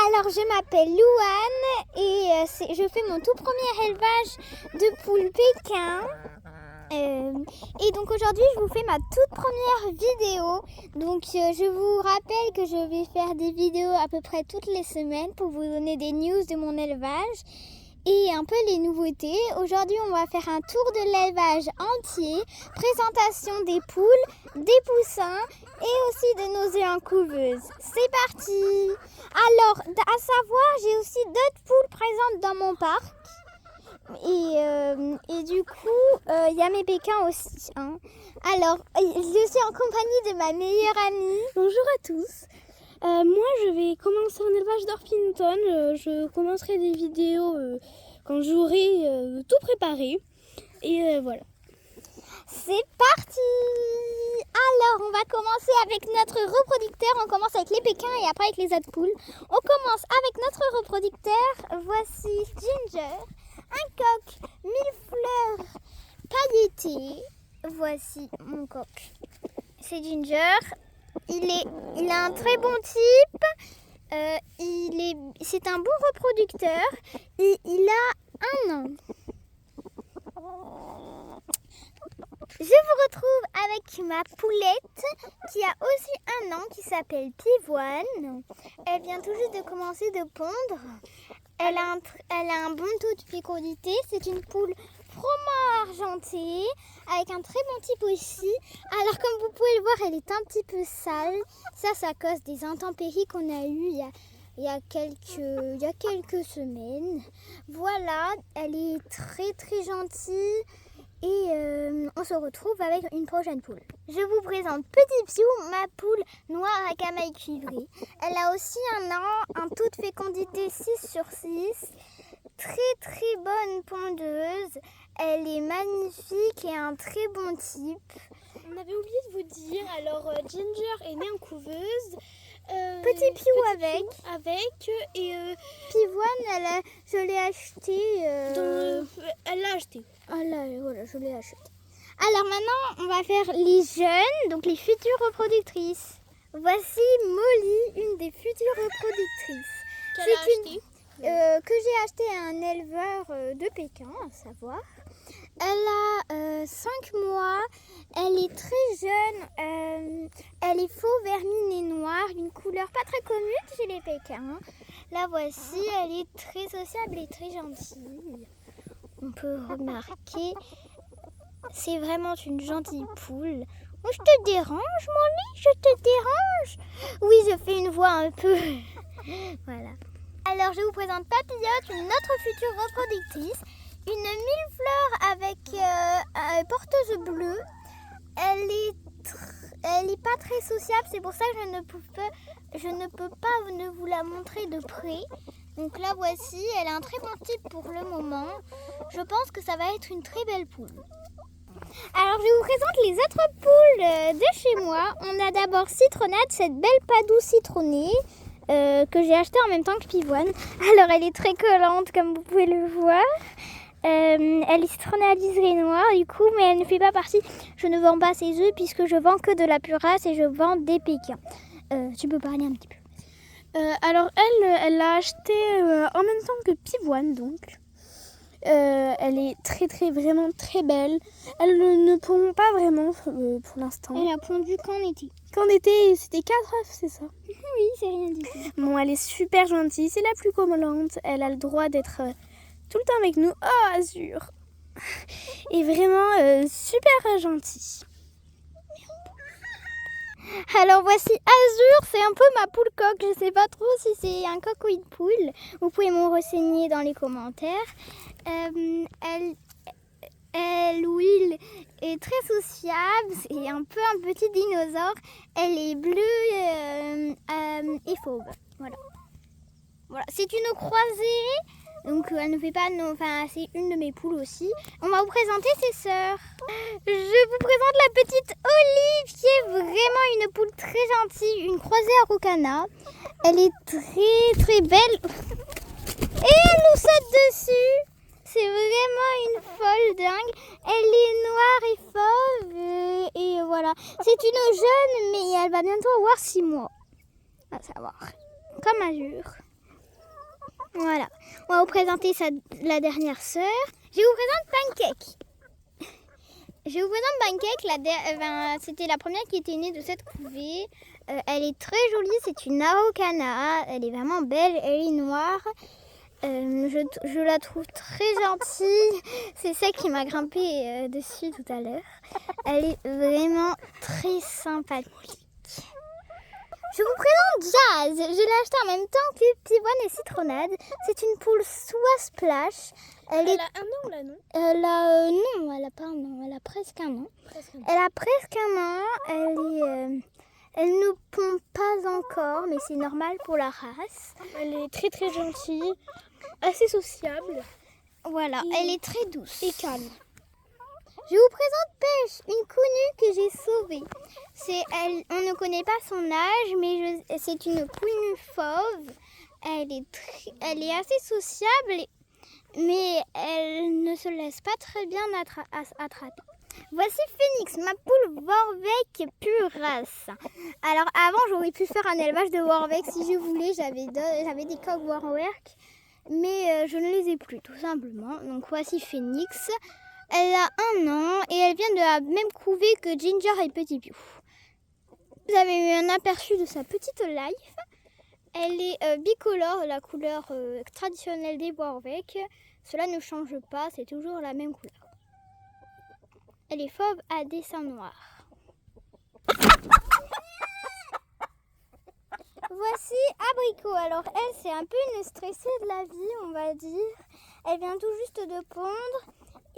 Alors, je m'appelle Louane et je fais mon tout premier élevage de poules Pékin. Et donc aujourd'hui, je vous fais ma toute première vidéo. Donc, je vous rappelle que je vais faire des vidéos à peu près toutes les semaines pour vous donner des news de mon élevage et un peu les nouveautés. Aujourd'hui, on va faire un tour de l'élevage entier, présentation des poules, des poussins et aussi de nos œufs en couveuse. C'est parti! Alors, à savoir, j'ai aussi d'autres poules présentes dans mon parc. Et du coup, il y a mes Pékins aussi. Hein. Alors, je suis en compagnie de ma meilleure amie. Bonjour à tous. Moi, je vais commencer un élevage d'Orpington. Je commencerai des vidéos quand j'aurai tout préparé. Et voilà. C'est parti! Alors, on va commencer avec notre reproducteur. On commence avec les Pékins et après avec les autres poules. On commence avec notre reproducteur. Voici Ginger, un coq, 1000 fleurs pailletées. Voici mon coq. C'est Ginger. Il a un très bon type. C'est un bon reproducteur. Et il a 1 an. Je vous retrouve avec ma poulette qui a aussi 1 an, qui s'appelle Pivoine. Elle vient tout juste de commencer de pondre. Elle a un bon taux de fécondité. C'est une poule froment argentée avec un très bon type aussi. Alors comme vous pouvez le voir, elle est un petit peu sale. Ça à cause des intempéries qu'on a eues il y a quelques semaines. Voilà, elle est très très gentille. Et on se retrouve avec une prochaine poule. Je vous présente Petit Piou, ma poule noire à camail cuivré. Elle a aussi 1 an, un taux de fécondité 6/6. Très très bonne pondeuse. Elle est magnifique et un très bon type. On avait oublié de vous dire, alors Ginger est née en couveuse. Petit Piou avec et Pivoine, je l'ai acheté. Elle l'a acheté. Voilà, je l'ai acheté. Alors maintenant, on va faire les jeunes, donc les futures reproductrices. Voici Molly, une des futures reproductrices. Que j'ai acheté à un éleveur de Pékin, à savoir. Elle a 5 mois, elle est très jeune, elle est faux vermine et noire, une couleur pas très commune chez les Pékins. La voici, elle est très sociable et très gentille. On peut remarquer, c'est vraiment une gentille poule. Oh, je te dérange, Molly? Je te dérange? Oui, je fais une voix un peu... Voilà. Alors, je vous présente Papillote, une autre future reproductrice. Une 1000 fleurs avec porteuse bleue. Elle est pas très sociable, c'est pour ça que je ne peux pas vous la montrer de près. Donc la voici, elle a un très bon type pour le moment. Je pense que ça va être une très belle poule. Alors je vous présente les autres poules de chez moi. On a d'abord Citronnade, cette belle Padoue citronnée que j'ai achetée en même temps que Pivoine. Alors elle est très collante comme vous pouvez le voir. Elle est citronnée à liseré noir du coup, mais elle ne fait pas partie. Je ne vends pas ses œufs puisque je vends que de la pure race et je vends des Pékins. Tu peux parler un petit peu. Alors elle l'a acheté en même temps que Pivoine donc. Elle est vraiment très belle. Elle ne pond pas vraiment pour l'instant. Elle a pondu qu'en été. Qu'en été, c'était 4 œufs, c'est ça? Oui, c'est rien du tout. Bon, elle est super gentille, c'est la plus collante. Elle a le droit d'être tout le temps avec nous. Oh, Azur! Et vraiment super gentille. Alors voici Azur, c'est un peu ma poule coq. Je sais pas trop si c'est un coq ou une poule. Vous pouvez me renseigner dans les commentaires. Elle ou il est très sociable. C'est un peu un petit dinosaure. Elle est bleue et fauve. Voilà. C'est une croisée. Donc elle ne fait pas, c'est une de mes poules aussi. On va vous présenter ses sœurs. Je vous présente la petite Olive qui est vraiment une poule très gentille, une croisée araucana. Elle est très très belle. Et elle nous saute dessus. C'est vraiment une folle dingue. Elle est noire et fauve et voilà. C'est une jeune mais elle va bientôt avoir 6 mois. À savoir. Comme Azur. Voilà. On va vous présenter la dernière sœur. Je vous présente Pancake. C'était la première qui était née de cette couvée. Elle est très jolie, c'est une Araucana. Elle est vraiment belle, elle est noire. Je la trouve très gentille. C'est celle qui m'a grimpé dessus tout à l'heure. Elle est vraiment très sympathique. Je vous présente Jazz. Je l'ai achetée en même temps que Pivoine et Citronnade. C'est une poule Swa Splash. Elle a 1 an là, non? Non, elle a pas un an. Elle a presque un an. Elle a presque un an. Elle ne pond pas encore, mais c'est normal pour la race. Elle est très très gentille, assez sociable. Voilà, elle est très douce. Et calme. Je vous présente Pêche, une connue que j'ai sauvée. On ne connaît pas son âge, mais c'est une connue fauve. Elle est assez sociable, mais elle ne se laisse pas très bien attraper. Voici Phoenix, ma poule Warbeck pure race. Alors avant, j'aurais pu faire un élevage de Warbeck si je voulais. J'avais des coqs Warbeck, mais je ne les ai plus tout simplement. Donc voici Phoenix. Elle a 1 an et elle vient de la même couvée que Ginger et Petit Piou. Vous avez eu un aperçu de sa petite life. Elle est bicolore, la couleur traditionnelle des Warbeck. Cela ne change pas, c'est toujours la même couleur. Elle est fauve à dessin noir. Voici Abricot. Alors elle, c'est un peu une stressée de la vie, on va dire. Elle vient tout juste de pondre.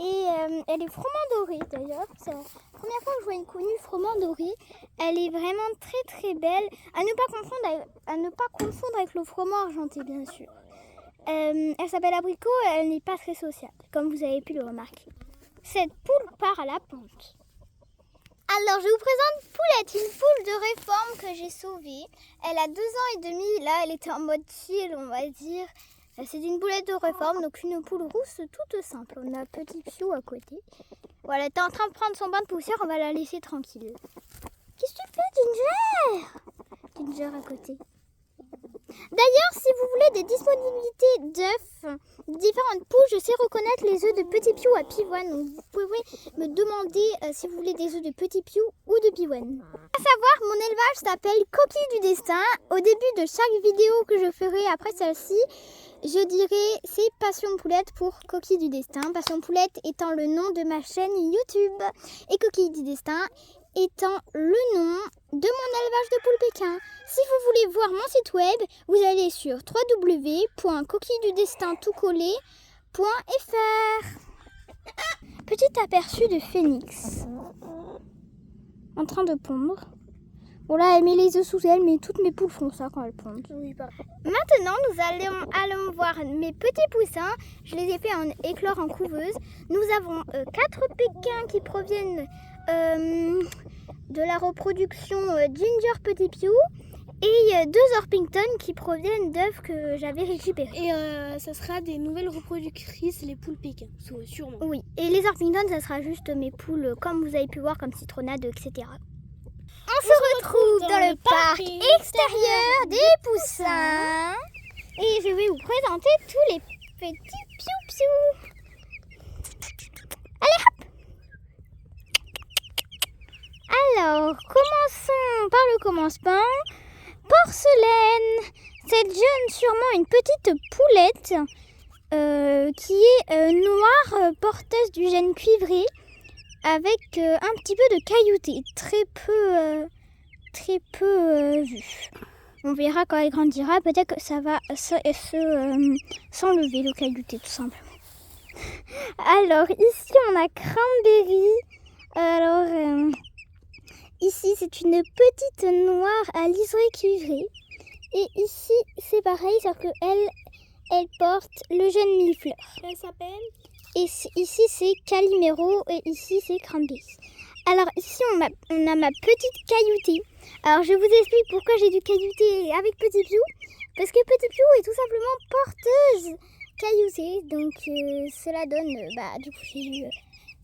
Et elle est froment dorée d'ailleurs. C'est la première fois que je vois une connue froment dorée. Elle est vraiment très très belle. À ne pas confondre avec le froment argenté, bien sûr. Elle s'appelle Abricot et elle n'est pas très sociable, comme vous avez pu le remarquer. Cette poule part à la ponte. Alors, je vous présente Poulette, une poule de réforme que j'ai sauvée. Elle a 2 ans et demi. Là, elle était en mode chill, on va dire. C'est une poulette de réforme, donc une poule rousse toute simple. On a Petit Piou à côté. Voilà, elle est en train de prendre son bain de poussière, on va la laisser tranquille. Qu'est-ce que tu fais, Ginger? Ginger à côté. D'ailleurs, si vous voulez des disponibilités d'œufs, différentes poules, je sais reconnaître les œufs de Petit Piou à Pivoine. Donc vous pouvez me demander si vous voulez des œufs de Petit Piou ou de Pivoine. À savoir, mon élevage s'appelle Coquille du Destin. Au début de chaque vidéo que je ferai après celle-ci, je dirais c'est Passion Poulette pour Coquille du Destin. Passion Poulette étant le nom de ma chaîne YouTube et Coquille du Destin étant le nom de mon élevage de poules Pékin. Si vous voulez voir mon site web, vous allez sur www.coquilledudestin.fr. Petit aperçu de Phoenix en train de pondre. Bon là, elle met les œufs sous elle, mais toutes mes poules font ça quand elles pondent. Oui, pareil. Maintenant, nous allons voir mes petits poussins. Je les ai fait en éclore en couveuse. Nous avons 4 Pékins qui proviennent de la reproduction Ginger Petit Piou et 2 Orpington qui proviennent d'œufs que j'avais récupérés. Et ça sera des nouvelles reproductrices, les poules Pékin, sûrement. Oui, et les Orpington, ça sera juste mes poules, comme vous avez pu voir, comme Citronnade, etc. On se retrouve dans le parc extérieur des poussins. Et je vais vous présenter tous les petits piou-piou. Allez hop! Alors, commençons par le commencement. Porcelaine, cette jeune, sûrement une petite poulette qui est noire, porteuse du gène cuivré, avec un petit peu de caillouté, très peu vue. On verra quand elle grandira, peut-être que ça va s'enlever le caillouté tout simplement. Alors ici on a Cranberry. Alors ici c'est une petite noire à liseré cuivré. Et ici c'est pareil, sauf que elle porte le gène millefleur. Elle s'appelle? Et ici c'est Calimero et ici c'est Cranberry. Alors ici on a ma petite cailloutée. Alors je vous explique pourquoi j'ai du caillouté avec Petit Piou. Parce que Petit Piou est tout simplement porteuse cailloutée. Donc cela donne, du coup j'ai eu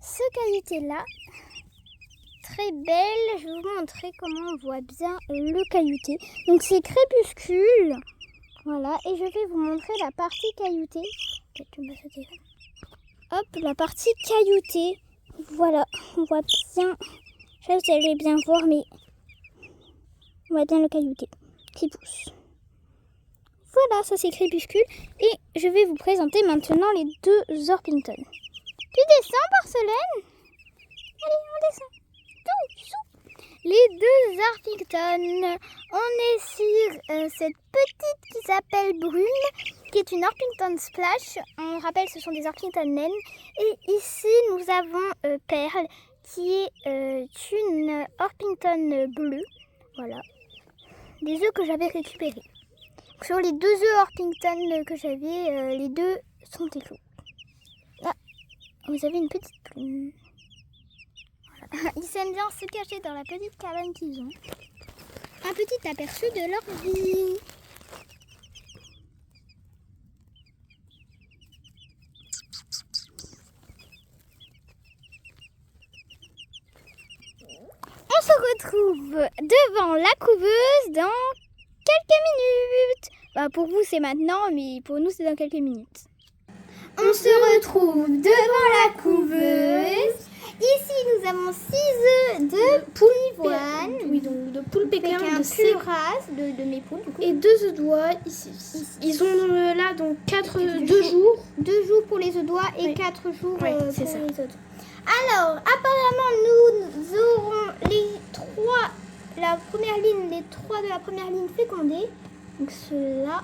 ce caillouté là. Très belle, je vais vous montrer comment on voit bien le caillouté. Donc c'est crépuscule. Voilà, et je vais vous montrer la partie cailloutée. Hop, la partie cailloutée. Voilà, on voit bien. Je sais pas si vous allez bien voir, mais on voit bien le caillouté qui pousse. Voilà, ça c'est Crépuscule. Et je vais vous présenter maintenant les deux Orpington. Tu descends, Porcelaine? Allez, on descend. Les deux Orpington. On est sur cette petite qui s'appelle Brume, qui est une Orpington Splash. On rappelle, ce sont des Orpington naines. Et ici, nous avons Perle, qui est une Orpington bleue. Voilà. Des œufs que j'avais récupérés. Sur les deux œufs Orpington que j'avais, les deux sont éclos. Ah, vous avez une petite plume. Voilà. Ils aiment bien se cacher dans la petite cabane qu'ils ont. Un petit aperçu de leur vie. On se retrouve devant la couveuse dans quelques minutes. Bah pour vous c'est maintenant, mais pour nous c'est dans quelques minutes. On se retrouve devant la couveuse. Ici nous avons 6 œufs de pivoine. Oui, donc de poule pékin, Pékin de pure race de mes poules. Du coup. et 2 œufs d'oie ici. Ils ont là donc 2 jours. 2 jours pour les œufs d'oie et Oui. 4 jours Oui, pour c'est ça. les autres. Alors, apparemment, nous aurons la première ligne, les 3 de la première ligne fécondés. Donc ceux-là.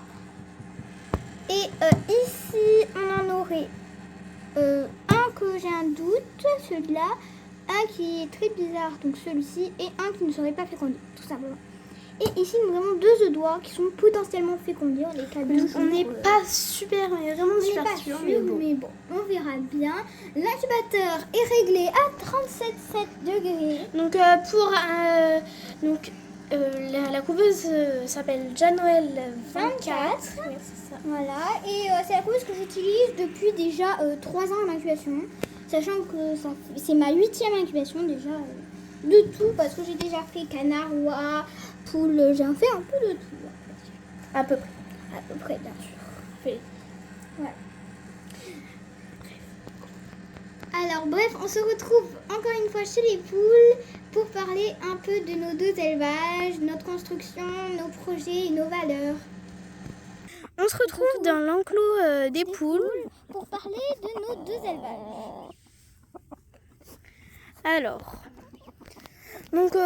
Et ici, on en aurait un que j'ai un doute, celui-là. Un qui est très bizarre, donc celui-ci. Et un qui ne serait pas fécondé, tout simplement. Et ici, nous avons 2 œufs d'oie qui sont potentiellement fécondés. Les 4 On n'est pas super, mais vraiment on n'est super pas sûr, sûr, mais bon, on verra bien. L'incubateur est réglé à 37,7 degrés. Donc la couveuse s'appelle Janoël 24. Oui, c'est ça. Voilà, et c'est la couveuse que j'utilise depuis déjà 3 ans en incubation. Sachant que c'est ma 8e incubation déjà de tout, parce que j'ai déjà fait canard, oie, poule, j'ai fait un peu de tout. À peu près. À peu près, bien sûr. Voilà. Alors bref, on se retrouve encore une fois chez les poules pour parler un peu de nos 2 élevages, notre construction, nos projets et nos valeurs. On se retrouve dans l'enclos des poules. Pour parler de nos 2 élevages. Alors, donc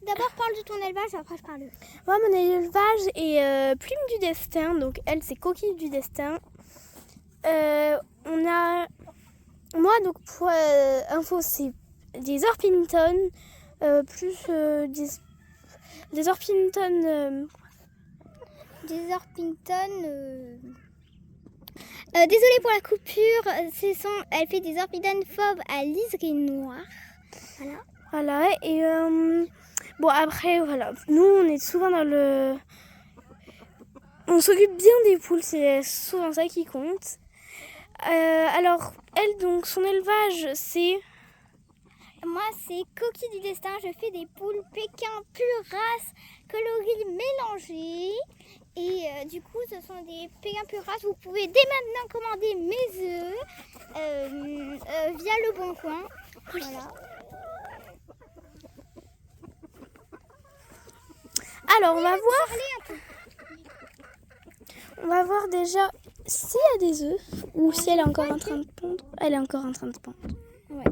D'abord parle de ton élevage, après je parle de... moi mon élevage est Plume du Destin, donc elle c'est Coquille du Destin. On a, moi donc pour info c'est des Orpington plus des Orpington. Des Orpington... désolée pour la coupure, elle fait des Orpington fauves à liseré noire. Voilà. Voilà, et bon après voilà, nous on est souvent dans le... On s'occupe bien des poules, c'est souvent ça qui compte. Alors elle donc son élevage c'est... Moi c'est Coquille du Destin, je fais des poules Pékin pure race coloris mélangés. Et du coup ce sont des Pékin pure race, vous pouvez dès maintenant commander mes œufs via Le Bon Coin. Voilà. Alors on va voir déjà s'il y a des œufs ou si elle est encore en train de pondre. Elle est encore en train de pondre. Ouais.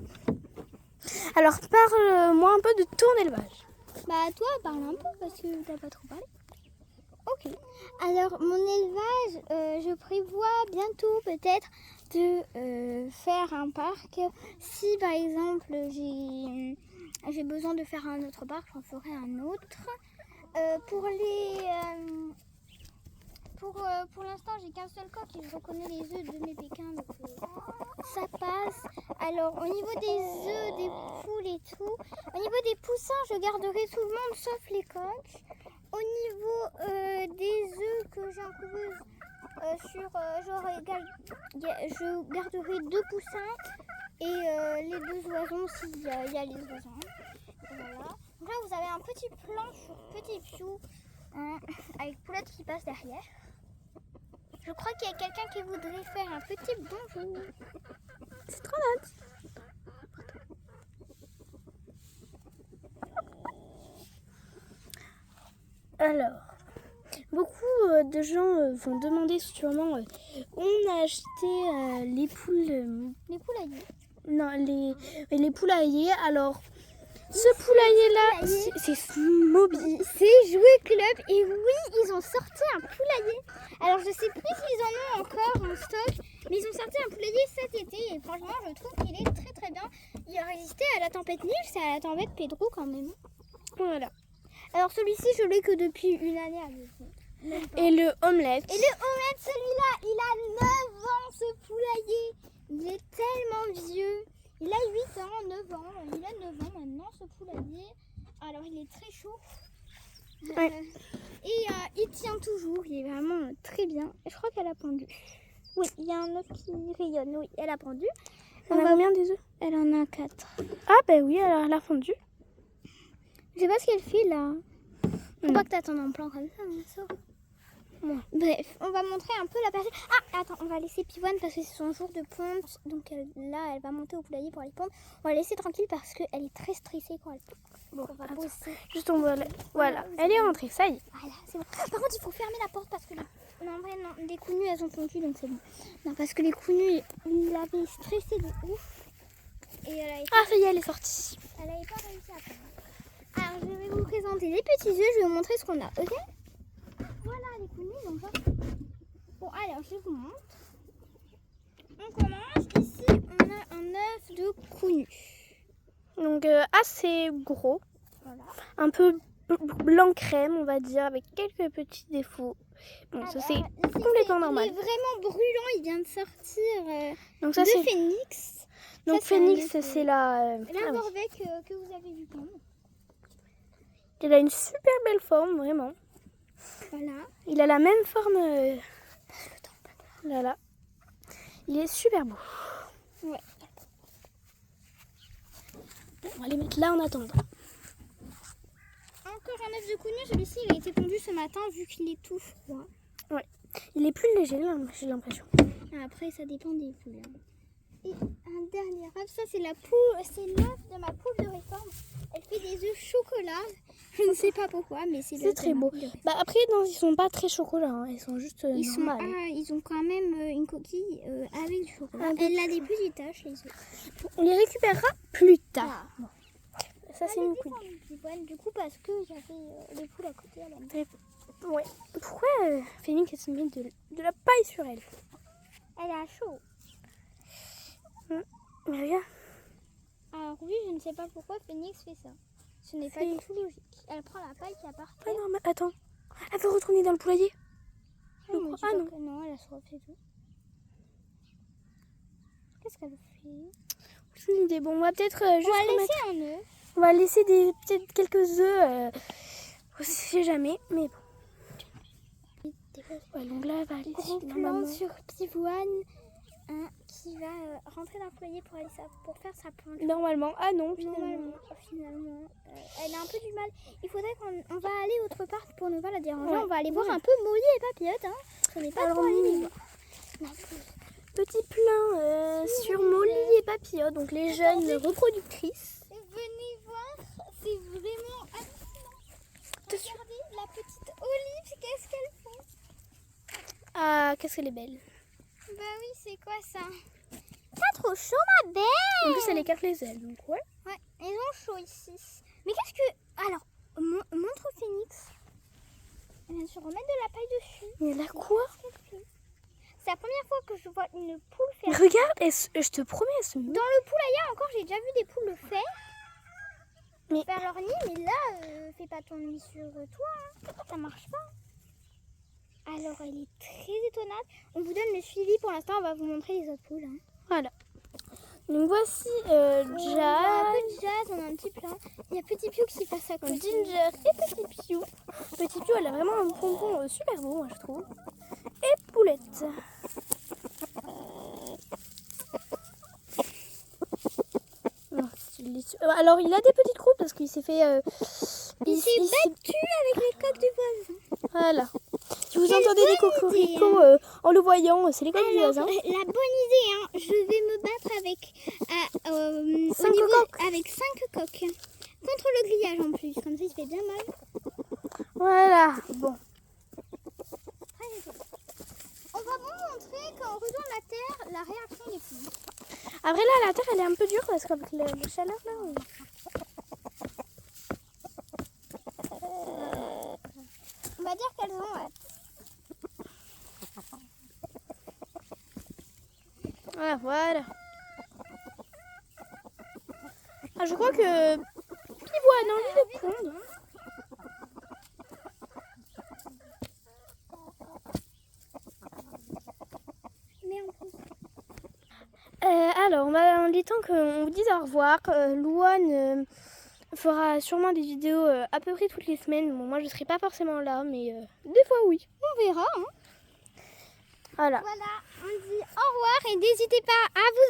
Alors parle-moi un peu de ton élevage. Bah toi parle un peu parce que t'as pas trop parlé. Ok. Alors mon élevage, je prévois bientôt peut-être de faire un parc. Si par exemple j'ai besoin de faire un autre parc, j'en ferai un autre. Pour l'instant, j'ai qu'un seul coq et je reconnais les œufs de mes pékins, donc ça passe. Alors, au niveau des œufs, des poules et tout, au niveau des poussins, je garderai tout le monde sauf les coqs. Au niveau des œufs que j'ai en couveuse, je garderai 2 poussins et les 2 oisons s'il y a les oisons. Voilà. Donc là, vous avez un petit plan sur Petit Piou. Avec Poulette qui passe derrière. Je crois qu'il y a quelqu'un qui voudrait faire un petit bonjour. C'est trop net. Alors, beaucoup de gens vont demander sûrement on a acheté les poules. Les poulaillers. Non, les poulaillers. Alors, ce poulailler-là, c'est Smobby. C'est Jouet Club et oui, ils ont sorti un poulailler. Alors je sais plus s'ils en ont encore en stock, mais ils ont sorti un poulailler cet été et franchement je trouve qu'il est très très bien. Il a résisté à la tempête Nils et à la tempête Pedro quand même. Voilà. Alors celui-ci je l'ai que depuis une année à peu près. Et le omelette. Et le omelette, celui-là, il a 9 ans ce poulailler. Il est tellement vieux. Il a 8 ans, 9 ans. Il a 9 ans maintenant ce poulailler. Alors il est très chaud. Ouais. Et il tient toujours. Il est vraiment très bien. Et je crois qu'elle a pendu. Oui, il y a un œuf qui rayonne. Oui, elle a pendu. Elle en a combien des œufs? Elle en a 4. Ah ben oui, alors elle a fondu. Je sais pas ce qu'elle fait là. Faut pas que t'attendes en plan comme ça, mon sort. Ouais. Bref, on va montrer un peu la personne. Ah, attends, on va laisser Pivoine parce que c'est son jour de ponte. Donc là, elle va monter au poulailler pour aller pondre. On va la laisser tranquille parce qu'elle est très stressée quand elle pond. Bon, On va attends. bosser. Juste on va... Voilà, elle est rentrée, ça y est. Voilà, c'est bon. Par contre, il faut fermer la porte parce que non, en vrai, non, les counues, elles ont fondu, donc c'est bon. Non, parce que les counues, il l'avait stressé de ouf. Et elle avait Ah, ça y est, elle est sortie. pas réussi à pondre. Alors, je vais vous présenter les petits œufs. Je vais vous montrer ce qu'on a, ok? Voilà les counues, donc ça. Bon, alors je vous montre. On commence. Ici, on a un œuf de counu. Donc assez gros. Voilà. Un peu blanc crème, on va dire, avec quelques petits défauts. Bon, ça c'est Ici, complètement il normal. est vraiment brûlant. Il vient de sortir Donc ça de c'est... Phoenix. Donc Ça, c'est un Phoenix, œuf, c'est la... La ah oui. Morvec que vous avez vu pondre. Il a une super belle forme, vraiment. Voilà. Il a la même forme... Là. Il est super beau. Ouais. Bon, on va les mettre là en attendant. Encore un œuf de counu. Celui-ci, il a été pondu ce matin vu qu'il est tout froid. Il est plus léger, là, j'ai l'impression. Après, ça dépend des poules. Et un dernier œuf, ça c'est la poule, c'est l'œuf de ma poule de réforme. Elle fait des œufs chocolat. Je ne sais pas pourquoi, mais c'est C'est très beau. Bah après, non, ils sont pas très chocolat, hein. Ils sont juste normales. Ils ont quand même une coquille avec du chocolat. Avec Elle a des petites taches, les œufs. On les récupérera plus tard. Bon. Ça, c'est une coquille. Du coup, parce qu'il y avait les poules à côté à la maison. Ouais. Pourquoi Phoenix a mis de la paille sur elle? Elle a chaud. Mais regarde. Alors oui, je ne sais pas pourquoi Phoenix fait ça. Ce n'est pas du tout logique. Elle prend la paille qui a par terre. Ah non, mais attends. Elle veut retourner dans le poulailler. Non, Non, elle a soif, c'est tout. Qu'est-ce qu'elle fait? Aucune idée. Bon, on va peut-être juste On va remettre... laisser un œuf. On va laisser peut-être quelques œufs. On ne sait jamais, mais bon. Ouais, donc là, elle va aller Gros plan sur Pivoine qui va rentrer dans le foyer pour faire sa ponte. Normalement. Ah non, Finalement, elle a un peu du mal. Il faudrait qu'on va aller autre part pour ne pas la déranger. Ouais. On va aller voir un peu Molly et Papillote. On n'est pas trop allé les voir. Petit plein sur Molly et Papillote, donc les jeunes reproductrices. Venez voir, c'est vraiment hallucinant. Regardez la petite Olive, qu'est-ce qu'elle fait? Ah, qu'est-ce qu'elle est belle. Bah oui, c'est quoi ça? Pas trop chaud, ma belle. En plus, elle écarte les ailes, donc ouais. Ouais, ils ont chaud ici. Mais qu'est-ce que... Alors, montre Phoenix. Elle vient de se remettre de la paille dessus. Mais là, quoi? C'est la première fois que je vois une poule faire... Regarde, je te promets, elle se met. Dans le poulailler, encore, j'ai déjà vu des poules le faire. Mais... Faire leur nid, mais là, fais pas ton nid sur toi. Hein. Ça marche pas. Alors, elle est très étonnante. On vous donne le suivi pour l'instant. On va vous montrer les autres poules. Hein. Voilà. Donc voici On a un Jazz. peu de Jazz, on a un petit plein. Il y a Petit Piou qui passe à côté. Ginger et Petit Piou. Petit Piou, elle a vraiment un pompon super beau, moi, je trouve. Et Poulette. Alors, il a des petites croûtes parce qu'il s'est fait... il s'est battu avec les coques du voisin. Voilà. Si vous Quelle entendez des bonne cocoricots idée, en le voyant, c'est l'école du Alors, voisin. la bonne idée, hein, je vais me battre avec, Cinq coques. avec 5 coques. Contre le grillage en plus, comme ça il se fait bien mal. Voilà, bon. On va vous montrer quand on retourne la terre, la réaction des filles. Après là, la terre, elle est un peu dure parce qu'avec la chaleur là... On va dire qu'elles ont hâte. Ah, voilà. Ah, je crois que Pivoine a envie de pondre. Mais en plus, Alors, il est temps qu'on vous dise au revoir. Louane fera sûrement des vidéos à peu près toutes les semaines. Bon, moi, je ne serai pas forcément là, mais des fois, oui. on verra. Hein. Voilà. Voilà, on dit au revoir et n'hésitez pas à vous